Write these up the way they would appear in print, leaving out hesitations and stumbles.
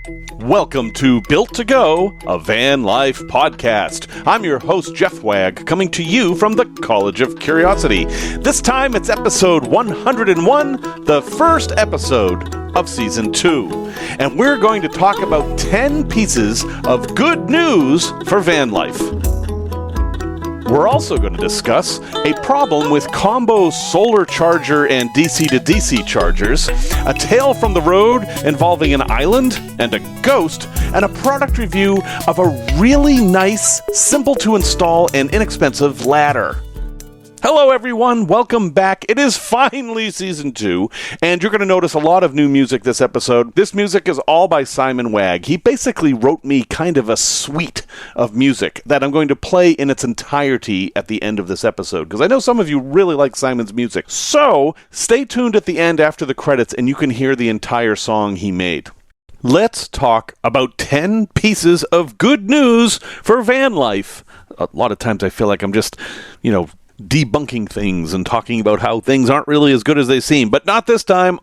Welcome to Built to Go, a Vanlife podcast. I'm your host, Jeff Wagg, coming to you from the College of Curiosity. This time it's episode 101, the first episode of season 2. And we're going to talk about 10 pieces of good news for van life. We're also going to discuss a problem with combo solar charger and DC to DC chargers, a tale from the road involving an island and a ghost, and a product review of a really nice, simple to install and inexpensive ladder. Hello everyone, welcome back. It is finally season 2, and you're going to notice a lot of new music this episode. This music is all by Simon Wagg. He basically wrote me kind of a suite of music that I'm going to play in its entirety at the end of this episode, because I know some of you really like Simon's music. So, stay tuned at the end after the credits and you can hear the entire song he made. Let's talk about 10 pieces of good news for van life. A lot of times I feel like I'm just, debunking things and talking about how things aren't really as good as they seem, but not this time.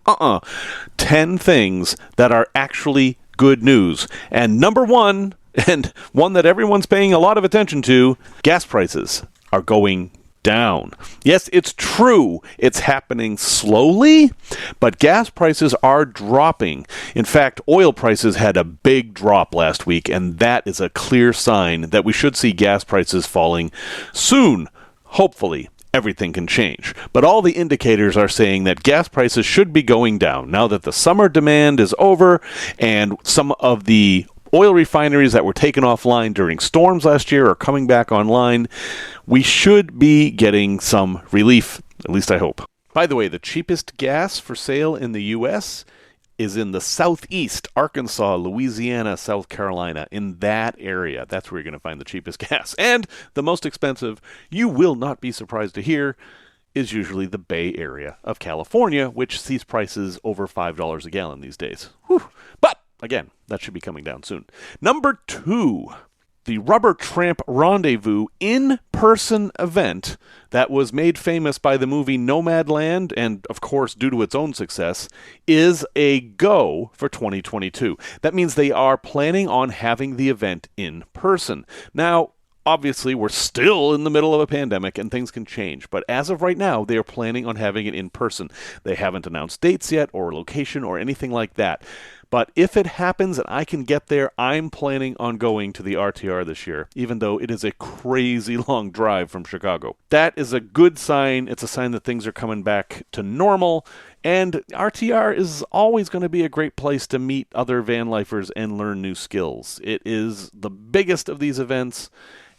10 things that are actually good news. And number one, and one that everyone's paying a lot of attention to, gas prices are going down. Yes, it's true. It's happening slowly, but gas prices are dropping. In fact, oil prices had a big drop last week, and that is a clear sign that we should see gas prices falling soon. Hopefully, everything can change. But all the indicators are saying that gas prices should be going down now that the summer demand is over and some of the oil refineries that were taken offline during storms last year are coming back online. We should be getting some relief, at least I hope. By the way, the cheapest gas for sale in the U.S. is in the southeast, Arkansas, Louisiana, South Carolina, in that area. That's where you're going to find the cheapest gas. And the most expensive, you will not be surprised to hear, is usually the Bay Area of California, which sees prices over $5 a gallon these days. Whew. But, again, that should be coming down soon. Number 2. The Rubber Tramp Rendezvous in-person event that was made famous by the movie Nomadland and, of course, due to its own success, is a go for 2022. That means they are planning on having the event in person. Now, obviously, we're still in the middle of a pandemic and things can change, but as of right now, they are planning on having it in person. They haven't announced dates yet or location or anything like that. But if it happens and I can get there, I'm planning on going to the RTR this year, even though it is a crazy long drive from Chicago. That is a good sign. It's a sign that things are coming back to normal. And RTR is always going to be a great place to meet other van lifers and learn new skills. It is the biggest of these events,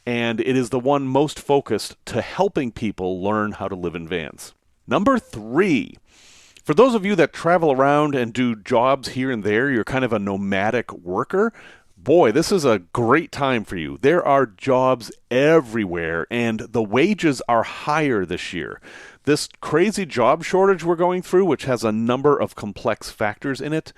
and it is the one most focused to helping people learn how to live in vans. Number 3. For those of you that travel around and do jobs here and there, you're kind of a nomadic worker, boy, this is a great time for you. There are jobs everywhere, and the wages are higher this year. This crazy job shortage we're going through, which has a number of complex factors in it,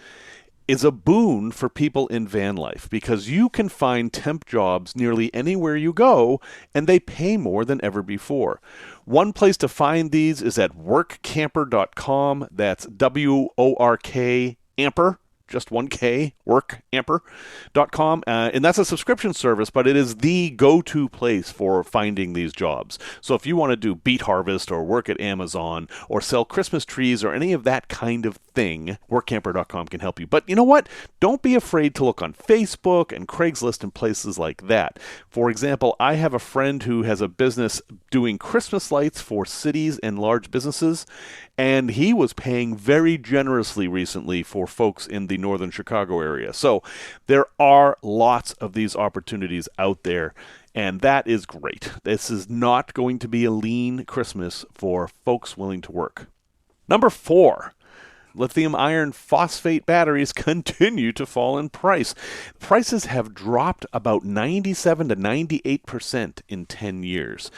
is a boon for people in van life because you can find temp jobs nearly anywhere you go, and they pay more than ever before. One place to find these is at workcamper.com. That's WORK Amper, just 1K, workcamper.com. And that's a subscription service, but it is the go-to place for finding these jobs. So if you want to do beet harvest or work at Amazon or sell Christmas trees or any of that kind of thing, workcamper.com can help you. But you know what? Don't be afraid to look on Facebook and Craigslist and places like that. For example, I have a friend who has a business doing Christmas lights for cities and large businesses, and he was paying very generously recently for folks in the northern Chicago area. So there are lots of these opportunities out there, and that is great. This is not going to be a lean Christmas for folks willing to work. Number 4. Lithium iron phosphate batteries continue to fall in price. Prices have dropped about 97 to 98% in 10 years.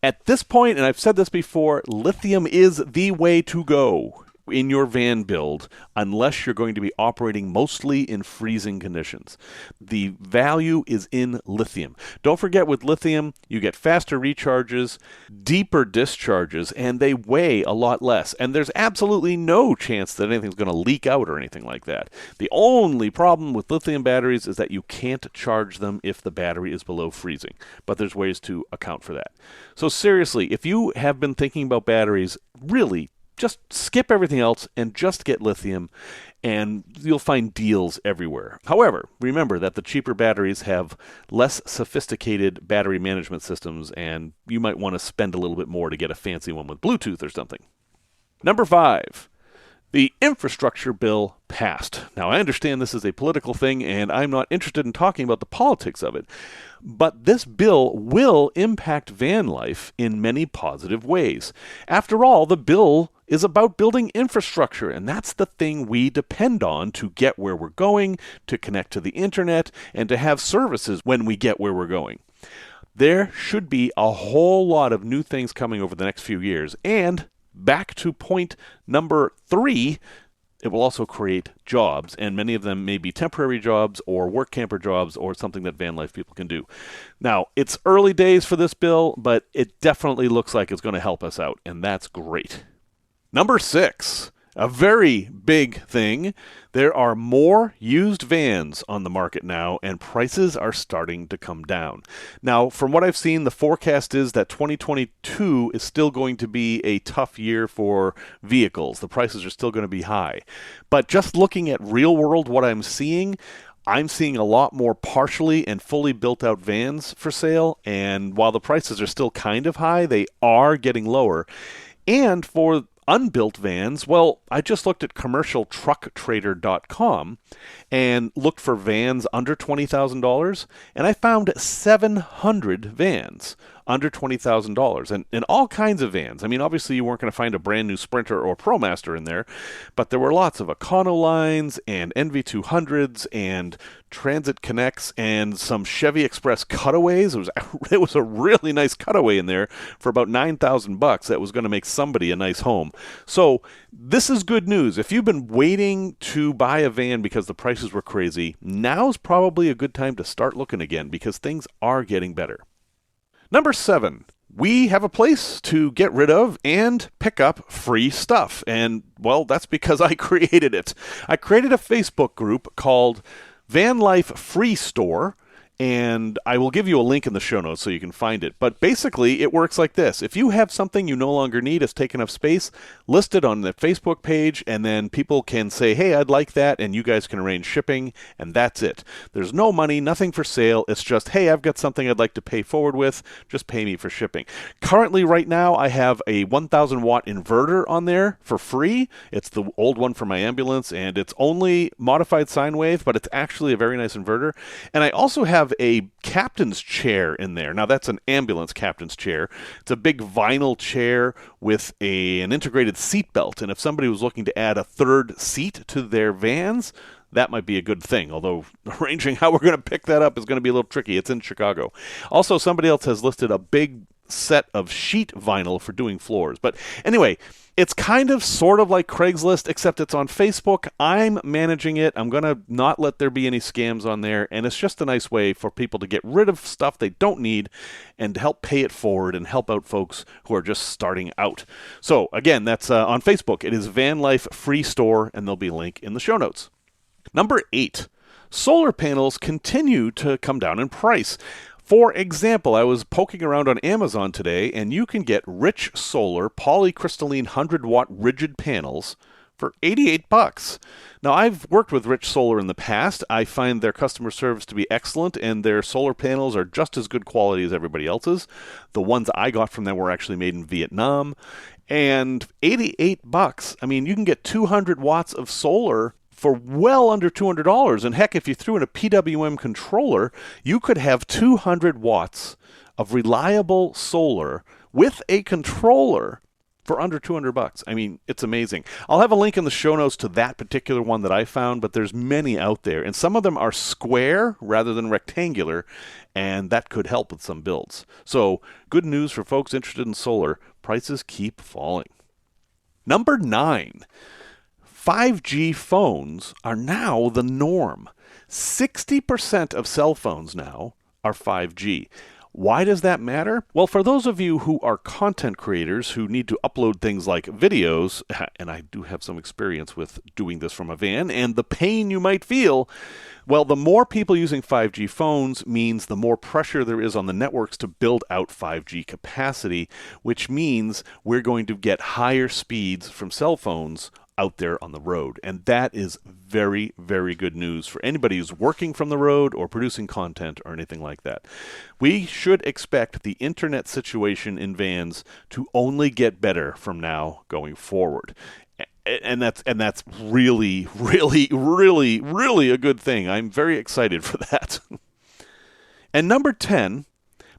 At this point, and I've said this before, lithium is the way to go. in your van build unless you're going to be operating mostly in freezing conditions. The value is in lithium. Don't forget, with lithium, you get faster recharges, deeper discharges, and they weigh a lot less. And there's absolutely no chance that anything's going to leak out or anything like that. The only problem with lithium batteries is that you can't charge them if the battery is below freezing. But there's ways to account for that. So seriously, if you have been thinking about batteries, really, just skip everything else and just get lithium, and you'll find deals everywhere. However, remember that the cheaper batteries have less sophisticated battery management systems, and you might want to spend a little bit more to get a fancy one with Bluetooth or something. Number 5. The infrastructure bill passed. Now, I understand this is a political thing, and I'm not interested in talking about the politics of it, but this bill will impact van life in many positive ways. After all, the bill is about building infrastructure, and that's the thing we depend on to get where we're going, to connect to the internet, and to have services when we get where we're going. There should be a whole lot of new things coming over the next few years, and back to point number 3, it will also create jobs, and many of them may be temporary jobs or work camper jobs or something that van life people can do. Now, it's early days for this bill, but it definitely looks like it's going to help us out, and that's great. Number 6, a very big thing. There are more used vans on the market now, and prices are starting to come down. Now, from what I've seen, the forecast is that 2022 is still going to be a tough year for vehicles. The prices are still going to be high. But just looking at real world, what I'm seeing a lot more partially and fully built out vans for sale. And while the prices are still kind of high, they are getting lower. And for unbuilt vans, well, I just looked at commercialtrucktrader.com and looked for vans under $20,000, and I found 700 vans under $20,000, and all kinds of vans. I mean, obviously you weren't going to find a brand new Sprinter or ProMaster in there, but there were lots of Econolines and NV200s and Transit Connects and some Chevy Express cutaways. It was a really nice cutaway in there for about $9,000 that was going to make somebody a nice home. So this is good news. If you've been waiting to buy a van because the prices were crazy, now's probably a good time to start looking again because things are getting better. Number 7, we have a place to get rid of and pick up free stuff. And, well, that's because I created it. I created a Facebook group called Vanlife Free Store, and I will give you a link in the show notes so you can find it. But basically, it works like this. If you have something you no longer need, it's taken up space, list it on the Facebook page, and then people can say, hey, I'd like that, and you guys can arrange shipping, and that's it. There's no money, nothing for sale. It's just, hey, I've got something I'd like to pay forward with. Just pay me for shipping. Currently, right now, I have a 1,000-watt inverter on there for free. It's the old one for my ambulance, and it's only modified sine wave, but it's actually a very nice inverter. And I also have a captain's chair in there. Now, that's an ambulance captain's chair. It's a big vinyl chair with an integrated seat belt, and if somebody was looking to add a third seat to their vans, that might be a good thing, although arranging how we're going to pick that up is going to be a little tricky. It's in Chicago. Also, somebody else has listed a big set of sheet vinyl for doing floors. But anyway, it's kind of sort of like Craigslist, except it's on Facebook. I'm managing it. I'm going to not let there be any scams on there, and it's just a nice way for people to get rid of stuff they don't need and to help pay it forward and help out folks who are just starting out. So again, that's on Facebook. It is Vanlife Free Store, and there'll be a link in the show notes. Number 8, solar panels continue to come down in price. For example, I was poking around on Amazon today, and you can get Rich Solar polycrystalline 100-watt rigid panels for $88. Now, I've worked with Rich Solar in the past. I find their customer service to be excellent, and their solar panels are just as good quality as everybody else's. The ones I got from them were actually made in Vietnam. And $88, I mean, you can get 200 watts of solar for well under $200. And heck, if you threw in a PWM controller, you could have 200 watts of reliable solar with a controller for under $200. I mean, it's amazing. I'll have a link in the show notes to that particular one that I found, but there's many out there, and some of them are square rather than rectangular, and that could help with some builds. So, good news for folks interested in solar. Prices keep falling. Number 9, 5G phones are now the norm. 60% of cell phones now are 5G. Why does that matter? Well, for those of you who are content creators who need to upload things like videos, and I do have some experience with doing this from a van, and the pain you might feel, well, the more people using 5G phones means the more pressure there is on the networks to build out 5G capacity, which means we're going to get higher speeds from cell phones out there on the road. And that is very, very good news for anybody who's working from the road or producing content or anything like that. We should expect the internet situation in vans to only get better from now going forward. And that's really, really, really, really a good thing. I'm very excited for that. And number 10,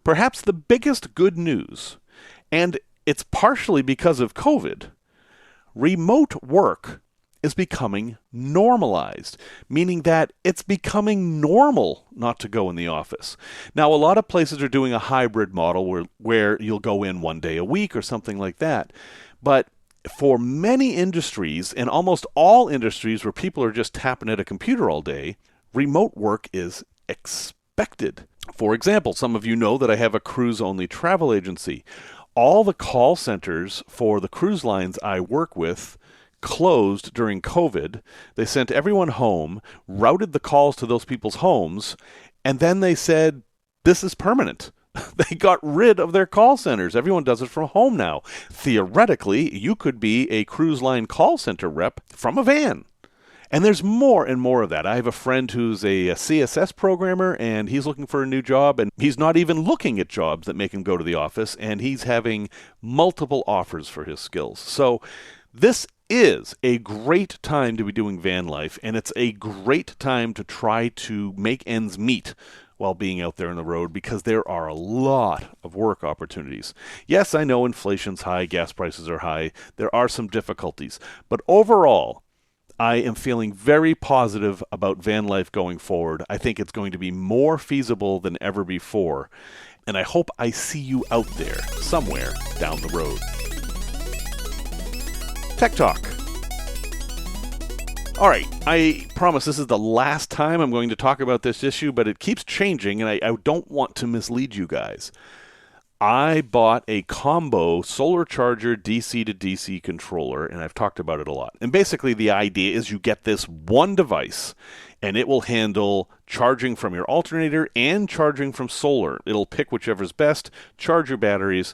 perhaps the biggest good news, and it's partially because of COVID, remote work is becoming normalized, meaning that it's becoming normal not to go in the office. Now, a lot of places are doing a hybrid model where you'll go in one day a week or something like that. But for many industries, and almost all industries where people are just tapping at a computer all day, remote work is expected. For example, some of you know that I have a cruise-only travel agency. All the call centers for the cruise lines I work with closed during COVID. They sent everyone home, routed the calls to those people's homes, and then they said, this is permanent. They got rid of their call centers. Everyone does it from home now. Theoretically, you could be a cruise line call center rep from a van. And there's more and more of that. I have a friend who's a CSS programmer, and he's looking for a new job, and he's not even looking at jobs that make him go to the office, and he's having multiple offers for his skills. So this is a great time to be doing van life, and it's a great time to try to make ends meet while being out there on the road, because there are a lot of work opportunities. Yes, I know inflation's high, gas prices are high, there are some difficulties, but overall, I am feeling very positive about van life going forward. I think it's going to be more feasible than ever before, and I hope I see you out there somewhere down the road. Tech Talk. All right, I promise this is the last time I'm going to talk about this issue, but it keeps changing, and I don't want to mislead you guys. I bought a combo solar charger DC to DC controller, and I've talked about it a lot. And basically the idea is you get this one device, and it will handle charging from your alternator and charging from solar. It'll pick whichever's best, charge your batteries,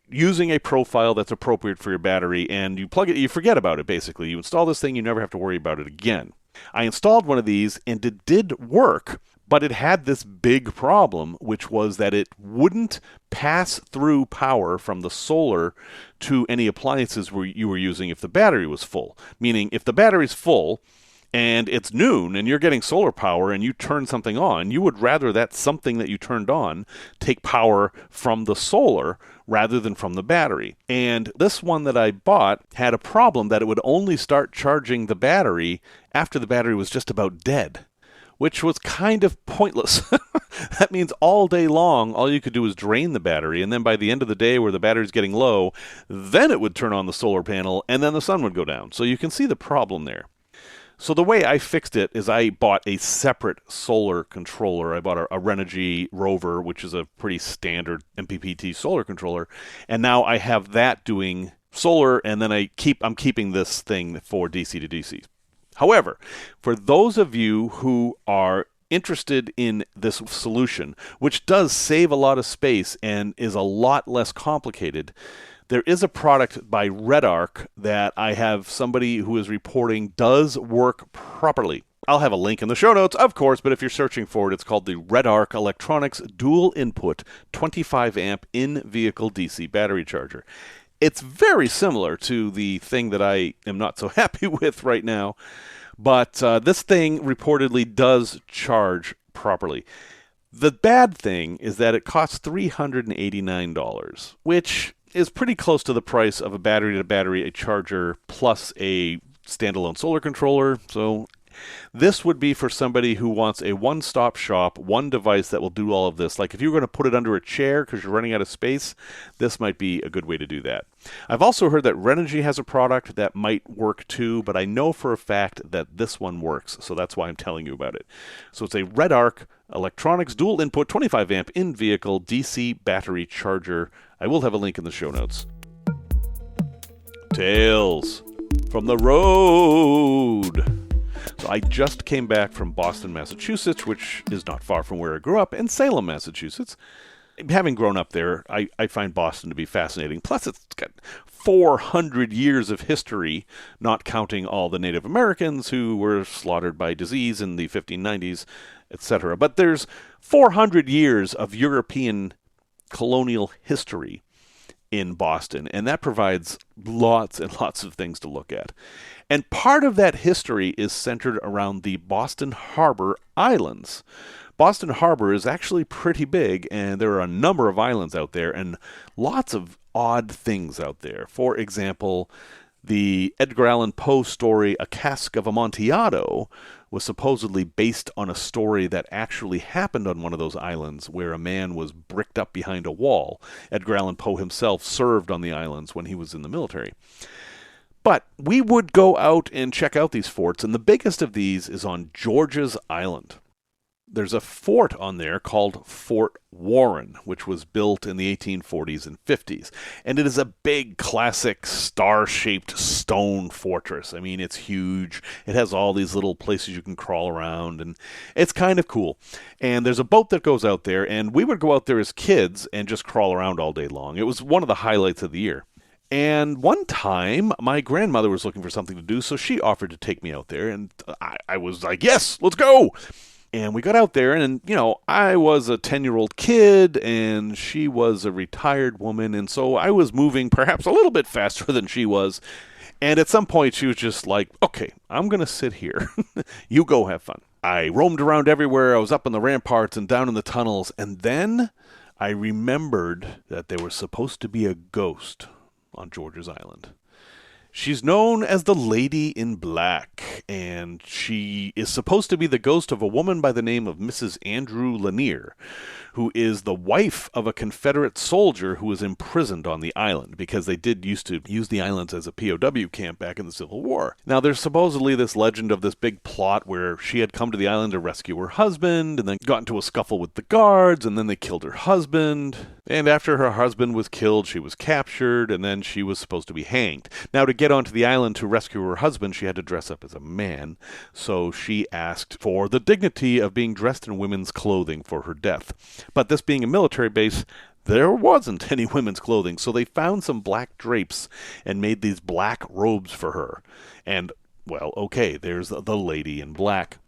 using a profile that's appropriate for your battery, and you plug it, you forget about it basically. You install this thing, you never have to worry about it again. I installed one of these, and it did work, but it had this big problem, which was that it wouldn't pass through power from the solar to any appliances you were using if the battery was full. Meaning, if the battery's full, and it's noon, and you're getting solar power, and you turn something on, you would rather that something that you turned on take power from the solar rather than from the battery. And this one that I bought had a problem that it would only start charging the battery after the battery was just about dead, which was kind of pointless. That means all day long, all you could do is drain the battery, and then by the end of the day where the battery's getting low, then it would turn on the solar panel, and then the sun would go down. So you can see the problem there. So the way I fixed it is I bought a separate solar controller. I bought a Rendezvous Rover, which is a pretty standard MPPT solar controller, and now I have that doing solar, and then I'm keeping this thing for DC to DC. However, for those of you who are interested in this solution, which does save a lot of space and is a lot less complicated, there is a product by Redarc that I have somebody who is reporting does work properly. I'll have a link in the show notes, of course, but if you're searching for it, it's called the Redarc Electronics Dual Input 25 Amp In-Vehicle DC Battery Charger. It's very similar to the thing that I am not so happy with right now, but this thing reportedly does charge properly. The bad thing is that it costs $389, which is pretty close to the price of a battery-to-battery charger plus a standalone solar controller. So This would be for somebody who wants a one-stop shop, one device that will do all of this. Like if you were going to put it under a chair because you're running out of space, this might be a good way to do that. I've also heard that Rendezvous has a product that might work too, but I know for a fact that this one works, so that's why I'm telling you about it. So it's a Redarc electronics dual input 25 amp in-vehicle DC battery charger. I will have a link in the show notes. Tales from the road. So I just came back from Boston, Massachusetts, which is not far from where I grew up, and Salem, Massachusetts. Having grown up there, I find Boston to be fascinating. Plus, it's got 400 years of history, not counting all the Native Americans who were slaughtered by disease in the 1590s, etc. But there's 400 years of European colonial history in Boston, and that provides lots and lots of things to look at. And part of that history is centered around the Boston Harbor Islands. Boston Harbor is actually pretty big, and there are a number of islands out there, and lots of odd things out there. For example, the Edgar Allan Poe story, A Cask of Amontillado, was supposedly based on a story that actually happened on one of those islands where a man was bricked up behind a wall. Edgar Allan Poe himself served on the islands when he was in the military. But we would go out and check out these forts, and the biggest of these is on George's Island. There's a fort on there called Fort Warren, which was built in the 1840s and 50s. And it is a big, classic, star-shaped stone fortress. I mean, it's huge. It has all these little places you can crawl around, and it's kind of cool. And there's a boat that goes out there, and we would go out there as kids and just crawl around all day long. It was one of the highlights of the year. And one time, my grandmother was looking for something to do, so she offered to take me out there, and I was like, yes, let's go! And we got out there, and, I was a 10-year-old kid, and she was a retired woman, and so I was moving perhaps a little bit faster than she was. And at some point, she was just like, okay, I'm going to sit here. You go have fun. I roamed around everywhere. I was up in the ramparts and down in the tunnels, and then I remembered that there was supposed to be a ghost on George's Island. She's known as the Lady in Black, and she is supposed to be the ghost of a woman by the name of Mrs. Andrew Lanier, who is the wife of a Confederate soldier who was imprisoned on the island, because they did used to use the islands as a POW camp back in the Civil War. Now, there's supposedly this legend of this big plot where she had come to the island to rescue her husband, and then got into a scuffle with the guards, and then they killed her husband. And after her husband was killed, she was captured, and then she was supposed to be hanged. Now, to get onto the island to rescue her husband, she had to dress up as a man, so she asked for the dignity of being dressed in women's clothing for her death. But this being a military base, there wasn't any women's clothing, so they found some black drapes and made these black robes for her. And, well, okay, there's the Lady in Black.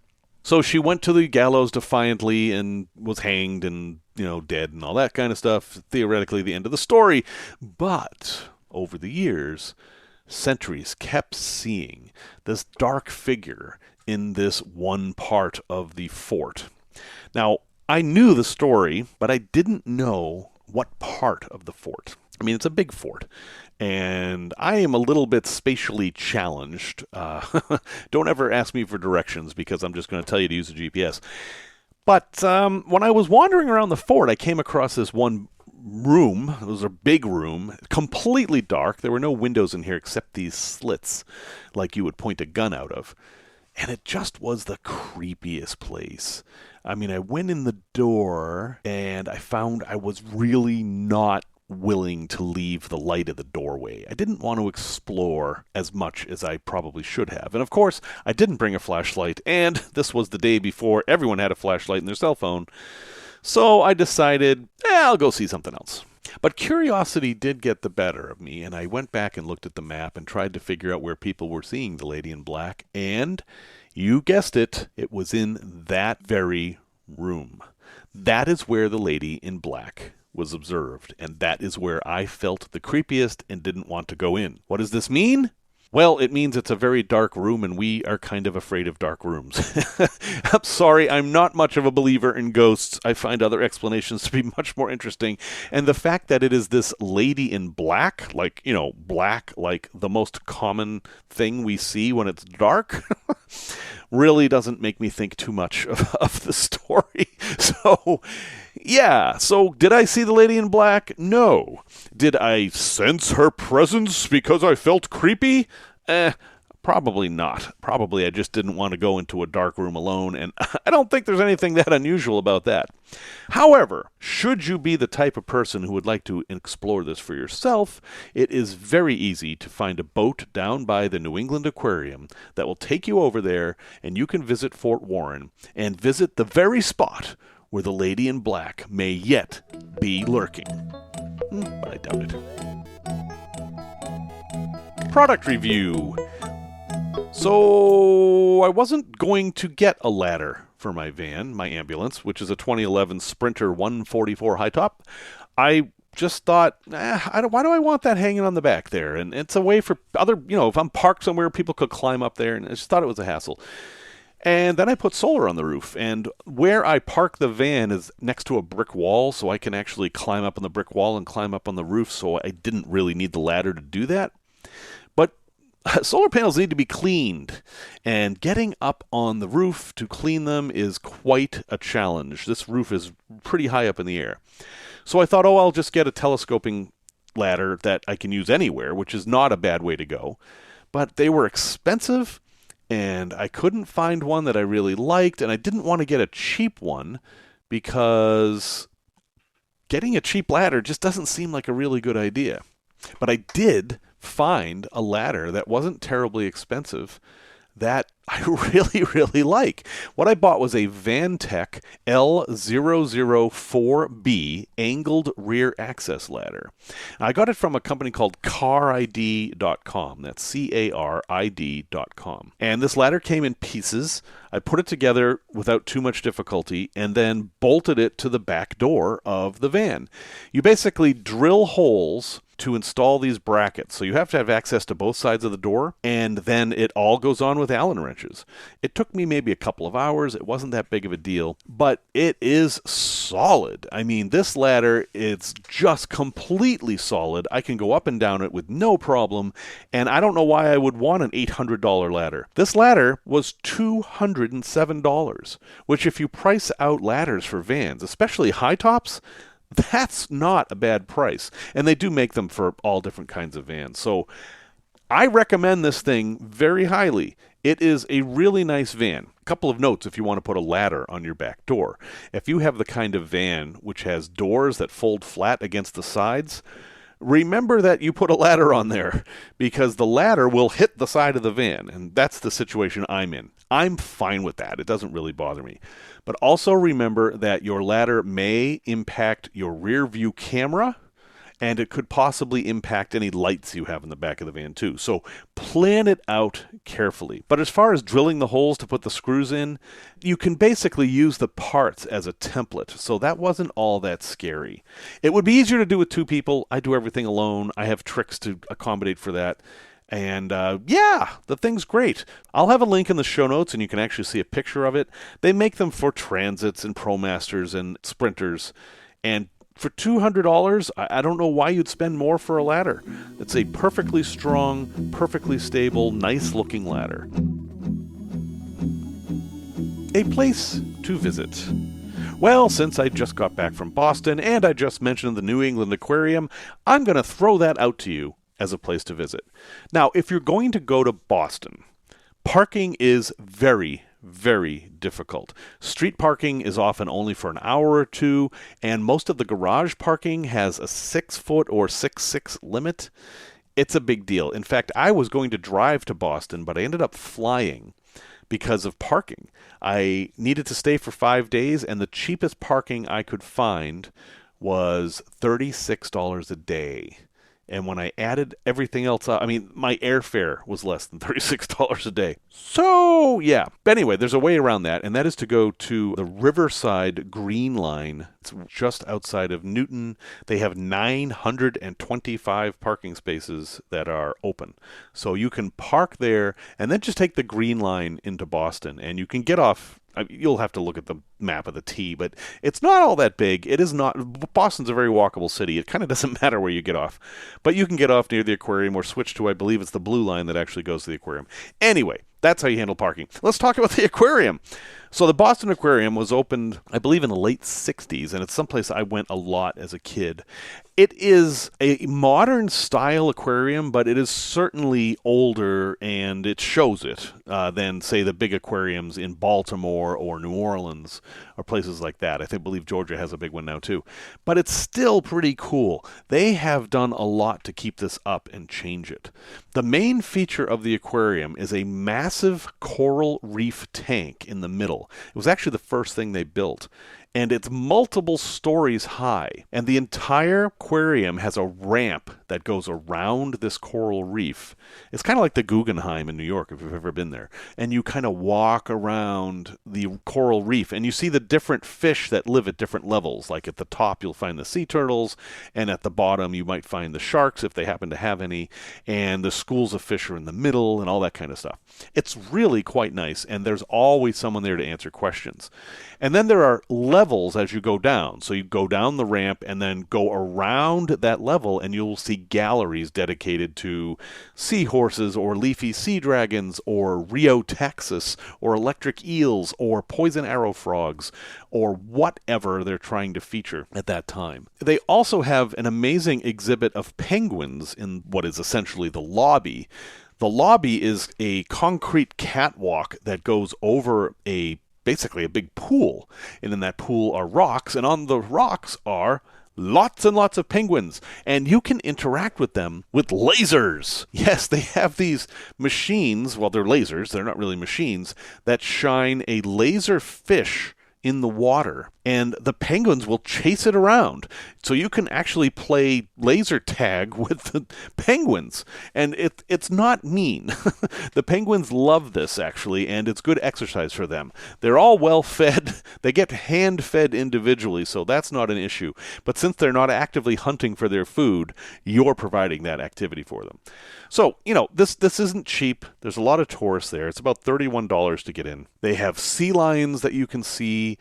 So she went to the gallows defiantly and was hanged and, dead and all that kind of stuff. Theoretically, the end of the story. But over the years, centuries kept seeing this dark figure in this one part of the fort. Now, I knew the story, but I didn't know what part of the fort. I mean, it's a big fort, and I am a little bit spatially challenged. Don't ever ask me for directions, because I'm just going to tell you to use a GPS. But when I was wandering around the fort, I came across this one room. It was a big room, completely dark. There were no windows in here except these slits, like you would point a gun out of. And it just was the creepiest place. I mean, I went in the door, and I found I was really not willing to leave the light of the doorway. I didn't want to explore as much as I probably should have. And of course, I didn't bring a flashlight, and this was the day before everyone had a flashlight in their cell phone. So I decided, I'll go see something else. But curiosity did get the better of me, and I went back and looked at the map and tried to figure out where people were seeing the Lady in Black, and you guessed it, it was in that very room. That is where the Lady in Black was observed, and that is where I felt the creepiest and didn't want to go in. What does this mean? Well, it means it's a very dark room, and we are kind of afraid of dark rooms. I'm sorry, I'm not much of a believer in ghosts. I find other explanations to be much more interesting. And the fact that it is this lady in black, like, black, like the most common thing we see when it's dark, really doesn't make me think too much of the story. So did I see the lady in black? No. Did I sense her presence because I felt creepy? Probably not. Probably I just didn't want to go into a dark room alone, and I don't think there's anything that unusual about that. However, should you be the type of person who would like to explore this for yourself, it is very easy to find a boat down by the New England Aquarium that will take you over there, and you can visit Fort Warren and visit the very spot where the lady in black may yet be lurking. But I doubt it. Product review. So I wasn't going to get a ladder for my van, my ambulance, which is a 2011 Sprinter 144 high top. I just thought, why do I want that hanging on the back there? And it's a way for other, if I'm parked somewhere, people could climb up there, and I just thought it was a hassle. And then I put solar on the roof, and where I park the van is next to a brick wall, so I can actually climb up on the brick wall and climb up on the roof, so I didn't really need the ladder to do that. But solar panels need to be cleaned, and getting up on the roof to clean them is quite a challenge. This roof is pretty high up in the air. So I thought, I'll just get a telescoping ladder that I can use anywhere, which is not a bad way to go. But they were expensive, and I couldn't find one that I really liked, and I didn't want to get a cheap one because getting a cheap ladder just doesn't seem like a really good idea. But I did find a ladder that wasn't terribly expensive that I really, really like. What I bought was a VanTech L004B angled rear access ladder. I got it from a company called carid.com. That's carid.com. And this ladder came in pieces. I put it together without too much difficulty and then bolted it to the back door of the van. You basically drill holes to install these brackets. So you have to have access to both sides of the door, and then it all goes on with Allen wrenches. It took me maybe a couple of hours. It wasn't that big of a deal, but it is solid. I mean, this ladder, it's just completely solid. I can go up and down it with no problem, and I don't know why I would want an $800 ladder. This ladder was $207, which if you price out ladders for vans, especially high tops, that's not a bad price. And they do make them for all different kinds of vans. So I recommend this thing very highly. It is a really nice van. A couple of notes if you want to put a ladder on your back door. If you have the kind of van which has doors that fold flat against the sides, remember that you put a ladder on there because the ladder will hit the side of the van, and that's the situation I'm in. I'm fine with that. It doesn't really bother me. But also remember that your ladder may impact your rear view camera, and it could possibly impact any lights you have in the back of the van too. So plan it out carefully. But as far as drilling the holes to put the screws in, you can basically use the parts as a template. So that wasn't all that scary. It would be easier to do with two people. I do everything alone. I have tricks to accommodate for that. And the thing's great. I'll have a link in the show notes, and you can actually see a picture of it. They make them for Transits and ProMasters and Sprinters. And for $200, I don't know why you'd spend more for a ladder. It's a perfectly strong, perfectly stable, nice-looking ladder. A place to visit. Well, since I just got back from Boston and I just mentioned the New England Aquarium, I'm going to throw that out to you as a place to visit. Now, if you're going to go to Boston, parking is very, very difficult. Street parking is often only for an hour or two, and most of the garage parking has a 6-foot or 6'6" limit. It's a big deal. In fact, I was going to drive to Boston, but I ended up flying because of parking. I needed to stay for 5 days, and the cheapest parking I could find was $36 a day. And when I added everything else up, I mean, my airfare was less than $36 a day. So, yeah. But anyway, there's a way around that, and that is to go to the Riverside Green Line. It's just outside of Newton. They have 925 parking spaces that are open. So you can park there and then just take the Green Line into Boston, and you can get off. You'll have to look at the map of the T, but it's not all that big. It is not. Boston's a very walkable city. It kind of doesn't matter where you get off. But you can get off near the aquarium or switch to, I believe it's the Blue Line that actually goes to the aquarium. Anyway, that's how you handle parking. Let's talk about the aquarium. So the Boston Aquarium was opened, I believe, in the late 60s, and it's someplace I went a lot as a kid. It is a modern style aquarium, but it is certainly older, and it shows it than, say, the big aquariums in Baltimore or New Orleans or places like that. I believe Georgia has a big one now, too. But it's still pretty cool. They have done a lot to keep this up and change it. The main feature of the aquarium is a massive coral reef tank in the middle. It was actually the first thing they built. And it's multiple stories high. And the entire aquarium has a ramp that goes around this coral reef. It's kind of like the Guggenheim in New York, if you've ever been there. And you kind of walk around the coral reef, and you see the different fish that live at different levels. Like at the top, you'll find the sea turtles, and at the bottom, you might find the sharks, if they happen to have any, and the schools of fish are in the middle, and all that kind of stuff. It's really quite nice, and there's always someone there to answer questions. And then there are levels as you go down. So you go down the ramp and then go around that level, and you'll see galleries dedicated to seahorses or leafy sea dragons or Rio Texas or electric eels or poison arrow frogs or whatever they're trying to feature at that time. They also have an amazing exhibit of penguins in what is essentially the lobby. The lobby is a concrete catwalk that goes over basically a big pool, and in that pool are rocks, and on the rocks are lots and lots of penguins, and you can interact with them with lasers. Yes, they have these machines, well, they're lasers, they're not really machines, that shine a laser fish in the water, and the penguins will chase it around. So you can actually play laser tag with the penguins, and it's not mean. The penguins love this, actually, and it's good exercise for them. They're all well fed. They get hand fed individually, so that's not an issue. But since they're not actively hunting for their food, you're providing that activity for them. So, this isn't cheap. There's a lot of tourists there. It's about $31 to get in. They have sea lions that you can see,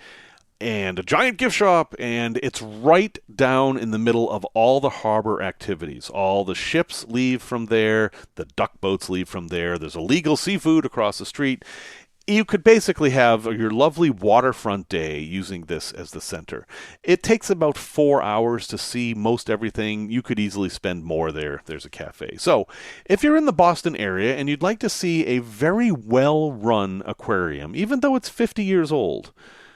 and a giant gift shop, and it's right down in the middle of all the harbor activities. All the ships leave from there, the duck boats leave from there, there's illegal seafood across the street. You could basically have your lovely waterfront day using this as the center. It takes about 4 hours to see most everything. You could easily spend more there. There's a cafe. So if you're in the Boston area and you'd like to see a very well-run aquarium, even though it's 50 years old,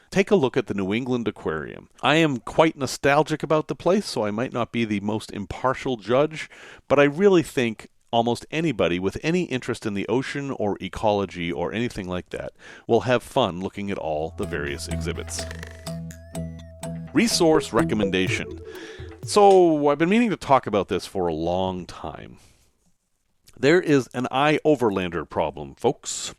take a look at the New England Aquarium. I am quite nostalgic about the place, so I might not be the most impartial judge, but I really think almost anybody with any interest in the ocean or ecology or anything like that will have fun looking at all the various exhibits. Resource recommendation. So I've been meaning to talk about this for a long time. There is an iOverlander problem, folks.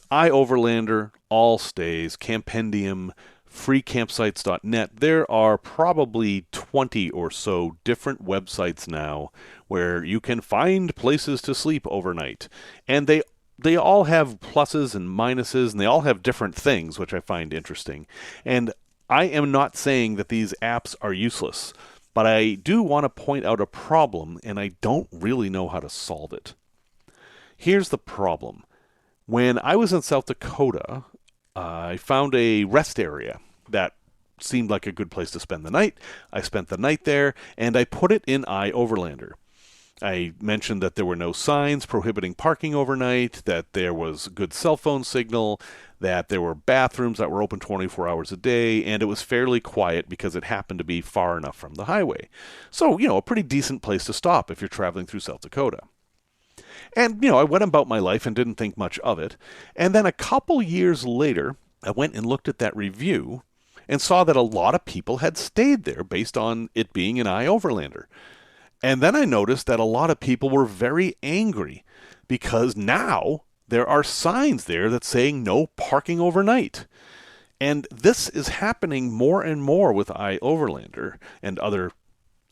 iOverlander, Allstays, Campendium, freecampsites.net. There are probably 20 or so different websites now where you can find places to sleep overnight. And they all have pluses and minuses, and they all have different things, which I find interesting. And I am not saying that these apps are useless, but I do want to point out a problem, and I don't really know how to solve it. Here's the problem. When I was in South Dakota, I found a rest area that seemed like a good place to spend the night. I spent the night there, and I put it in iOverlander. I mentioned that there were no signs prohibiting parking overnight, that there was good cell phone signal, that there were bathrooms that were open 24 hours a day, and it was fairly quiet because it happened to be far enough from the highway. So, a pretty decent place to stop if you're traveling through South Dakota. And, I went about my life and didn't think much of it. And then a couple years later, I went and looked at that review and saw that a lot of people had stayed there based on it being an iOverlander. And then I noticed that a lot of people were very angry because now there are signs there that saying no parking overnight. And this is happening more and more with iOverlander and other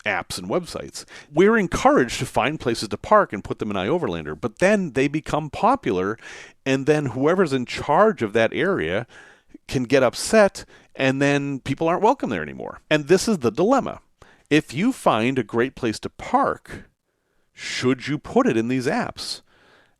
apps and websites. We're encouraged to find places to park and put them in iOverlander, but then they become popular, and then whoever's in charge of that area can get upset, and then people aren't welcome there anymore. And this is the dilemma. If you find a great place to park, should you put it in these apps?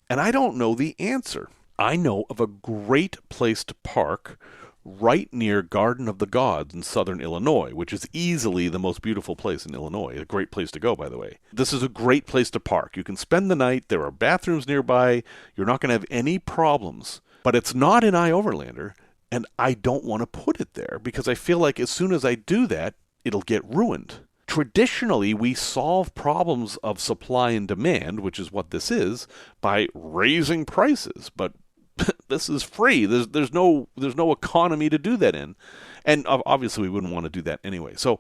And I don't know the answer. I know of a great place to park right near Garden of the Gods in southern Illinois, which is easily the most beautiful place in Illinois. A great place to go, by the way. This is a great place to park. You can spend the night. There are bathrooms nearby. You're not going to have any problems. But it's not in iOverlander, and I don't want to put it there because I feel like as soon as I do that, it'll get ruined. Traditionally, we solve problems of supply and demand, which is what this is, by raising prices. But this is free. There's no economy to do that in. And obviously we wouldn't want to do that anyway. So,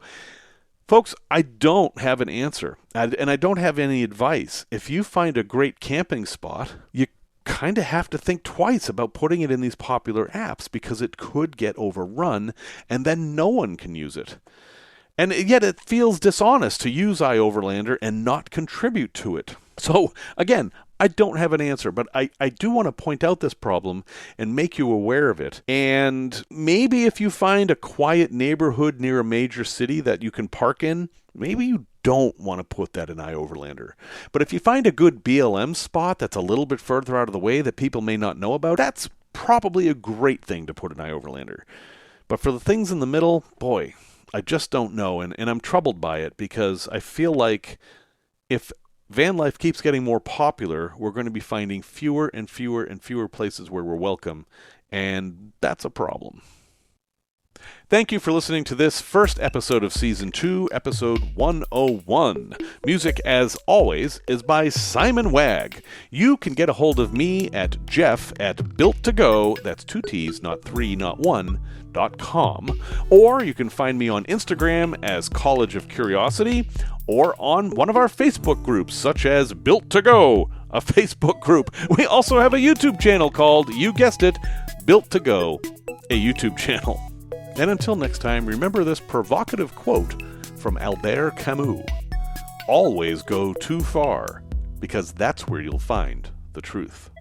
folks, I don't have an answer. And I don't have any advice. If you find a great camping spot, you kind of have to think twice about putting it in these popular apps because it could get overrun and then no one can use it. And yet it feels dishonest to use iOverlander and not contribute to it. So, again, I don't have an answer, but I do want to point out this problem and make you aware of it. And maybe if you find a quiet neighborhood near a major city that you can park in, maybe you don't want to put that in iOverlander. But if you find a good BLM spot that's a little bit further out of the way that people may not know about, that's probably a great thing to put in iOverlander. But for the things in the middle, boy, I just don't know. And I'm troubled by it because I feel like if Vanlife keeps getting more popular, we're going to be finding fewer and fewer and fewer places where we're welcome, and that's a problem. Thank you for listening to this first episode of Season 2, Episode 101. Music, as always, is by Simon Wagg. You can get a hold of me at jeff@built2go, that's 2 T's, not 3, not 1, .com, or you can find me on Instagram as College of Curiosity, or on one of our Facebook groups, such as Built to Go, a Facebook group. We also have a YouTube channel called, you guessed it, Built to Go, a YouTube channel. And until next time, remember this provocative quote from Albert Camus. Always go too far, because that's where you'll find the truth.